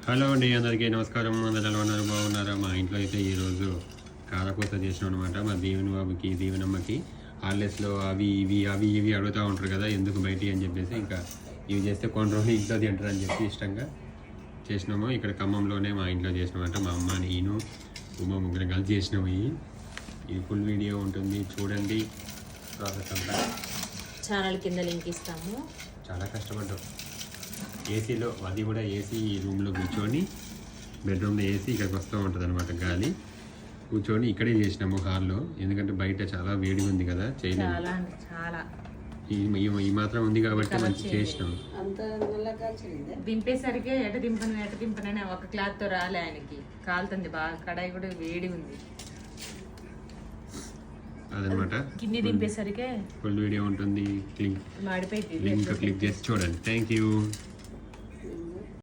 Hello అండి, అందరికీ నమస్కారం. అందరూ ఎలా ఉన్నారు? బాగున్నారా? మా ఇంట్లో అయితే ఈరోజు కారపూస చేసినాం అనమాట. మా దీవెన బాబుకి దీవెనమ్మకి హాలిడేస్లో అవి ఇవి అడుగుతూ ఉంటారు కదా, ఎందుకు బయట అని చెప్పేసి ఇంకా ఇవి చేస్తే కొన్ని రోజులు ఇంట్లో తింటారు అని చెప్పి ఇష్టంగా చేసినాము. ఇక్కడ ఖమ్మంలోనే మా ఇంట్లో చేసినామంట. మా అమ్మ నేను ఉమ్మ ముగ్గురు కలిసి చేసినాము. ఇది ఫుల్ వీడియో ఉంటుంది, చూడండి ప్రాసెస్ అంతా. ఛానల్ కింద లింక్ ఇస్తాము. చాలా కష్టపడ్డాం. ఏసీలో, అది కూడా ఏసీ రూమ్లో కూర్చొని, బెడ్రూమ్లో ఏసీ ఇక్కడికి వస్తూ ఉంటుంది అనమాట గాలి. కూర్చొని ఇక్కడే చేసినాము హాల్లో, ఎందుకంటే బయట చాలా వేడి ఉంది కదా, చేయలేము. చాలా ఈ మాత్రం ఉంది కాబట్టి మంచి చేసినాము. దింపేసరికి ఎట దింపనని ఒక క్లాత్తో రాలే ఆయనకి, కాలుతుంది బాగా. కడాయి కూడా వేడి ఉంది అదనమాట. కింది దింపేసరికి ఫుల్ వీడియో ఉంటుంది, లింక్ క్లిక్ చేసి చూడండి. Thank you.